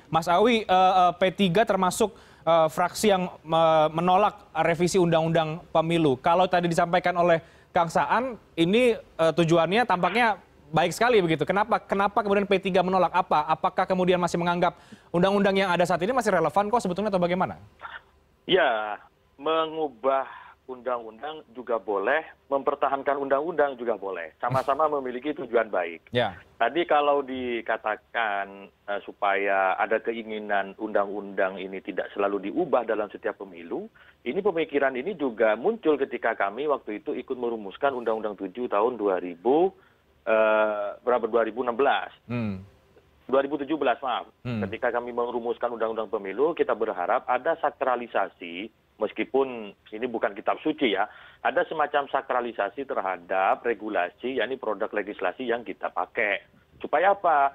Mas Awi, P3 termasuk fraksi yang menolak revisi Undang-Undang Pemilu. Kalau tadi disampaikan oleh Kang Saan, ini tujuannya tampaknya baik sekali begitu. Kenapa kemudian P3 menolak? Apakah kemudian masih menganggap undang-undang yang ada saat ini masih relevan kok sebetulnya atau bagaimana? Ya, mengubah undang-undang juga boleh, mempertahankan undang-undang juga boleh. Sama-sama memiliki tujuan baik. Ya. Tadi kalau dikatakan supaya ada keinginan undang-undang ini tidak selalu diubah dalam setiap pemilu, ini pemikiran ini juga muncul ketika kami waktu itu ikut merumuskan Undang-Undang 7 tahun 2016. 2017, maaf. Ketika kami merumuskan Undang-Undang Pemilu, kita berharap ada sakralisasi, meskipun ini bukan kitab suci ya, ada semacam sakralisasi terhadap regulasi, yakni produk legislasi yang kita pakai. Supaya apa?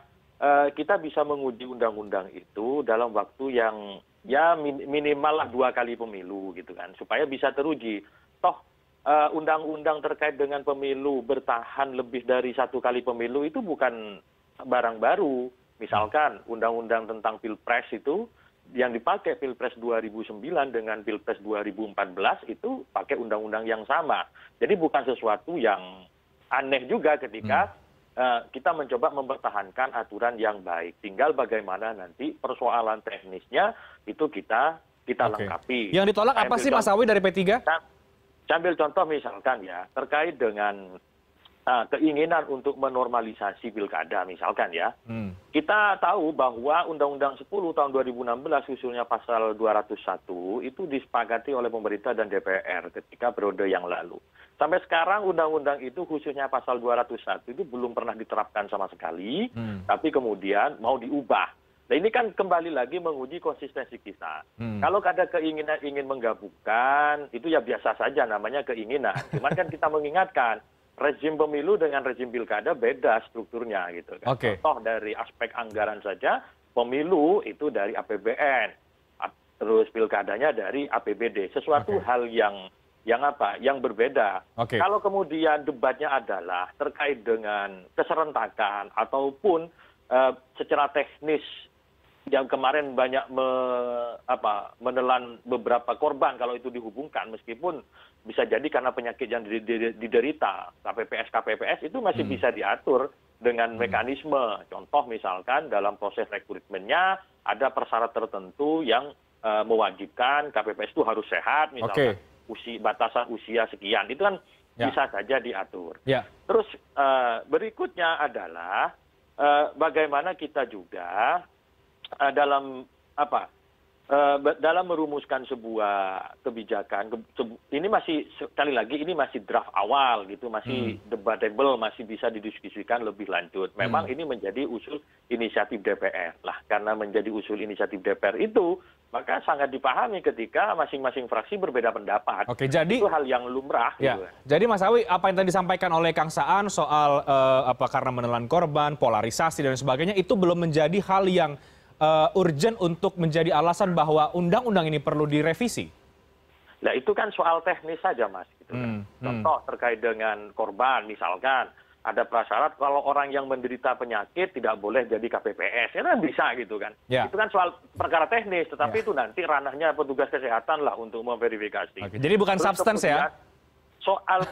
Kita bisa menguji undang-undang itu dalam waktu yang ya minimal lah 2 kali pemilu gitu kan, supaya bisa teruji. Toh undang-undang terkait dengan pemilu bertahan lebih dari 1 kali pemilu itu bukan barang baru. Misalkan undang-undang tentang Pilpres itu yang dipakai Pilpres 2009 dengan Pilpres 2014 itu pakai undang-undang yang sama. Jadi bukan sesuatu yang aneh juga ketika kita mencoba mempertahankan aturan yang baik. Tinggal bagaimana nanti persoalan teknisnya itu kita lengkapi. Yang ditolak apa sih Mas Awi dari P3? Sambil contoh misalkan ya, terkait dengan keinginan untuk menormalisasi pilkada misalkan ya. Kita tahu bahwa Undang-Undang 10 tahun 2016 usulnya pasal 201 itu disepakati oleh pemerintah dan DPR ketika periode yang lalu. Sampai sekarang undang-undang itu khususnya pasal 201 itu belum pernah diterapkan sama sekali, tapi kemudian mau diubah. Nah ini kan kembali lagi menguji konsistensi kita. Kalau ada keinginan ingin menggabungkan, itu ya biasa saja namanya keinginan. Cuman kan kita mengingatkan, rezim pemilu dengan rezim pilkada beda strukturnya gitu kan. Contoh dari aspek anggaran saja, pemilu itu dari APBN, terus pilkadanya dari APBD. Sesuatu hal yang berbeda. Kalau kemudian debatnya adalah terkait dengan keserentakan ataupun secara teknis yang kemarin banyak menelan beberapa korban kalau itu dihubungkan, meskipun bisa jadi karena penyakit yang diderita KPPS itu masih bisa diatur dengan mekanisme. Contoh misalkan dalam proses rekrutmennya ada persyarat tertentu yang mewajibkan KPPS itu harus sehat, misalkan batasan usia sekian, itu kan bisa saja diatur. Terus berikutnya adalah bagaimana kita juga dalam merumuskan sebuah kebijakan, ini masih sekali lagi ini masih draft awal gitu, masih debatable, masih bisa didiskusikan lebih lanjut. Memang ini menjadi usul inisiatif DPR. Lah karena menjadi usul inisiatif DPR itu, maka sangat dipahami ketika masing-masing fraksi berbeda pendapat. Itu hal yang lumrah. Ya. Gitu. Jadi Mas Awi, apa yang tadi disampaikan oleh Kang Saan soal karena menelan korban, polarisasi dan sebagainya, itu belum menjadi hal yang urgent untuk menjadi alasan bahwa undang-undang ini perlu direvisi? Nah itu kan soal teknis saja Mas. Gitu kan. Contoh terkait dengan korban misalkan, ada prasyarat kalau orang yang menderita penyakit tidak boleh jadi KPPS. Ya kan bisa gitu kan. Itu kan soal perkara teknis, tetapi itu nanti ranahnya petugas kesehatan lah untuk memverifikasi. Jadi bukan substance ya? Soal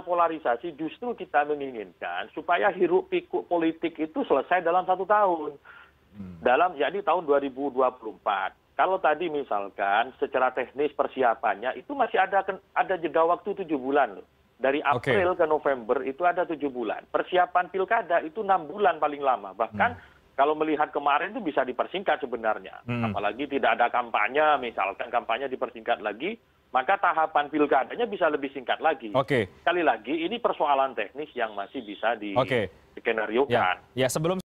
polarisasi justru kita menginginkan supaya hiruk pikuk politik itu selesai dalam 1 tahun. Jadi tahun 2024. Kalau tadi misalkan secara teknis persiapannya itu masih ada jeda waktu 7 bulan loh. Dari April ke November itu ada 7 bulan. Persiapan pilkada itu 6 bulan paling lama. Bahkan kalau melihat kemarin itu bisa dipersingkat sebenarnya. Apalagi tidak ada kampanye, misalkan kampanye dipersingkat lagi, maka tahapan pilkadanya bisa lebih singkat lagi. Sekali lagi ini persoalan teknis yang masih bisa diskenariokan. Ya, sebelum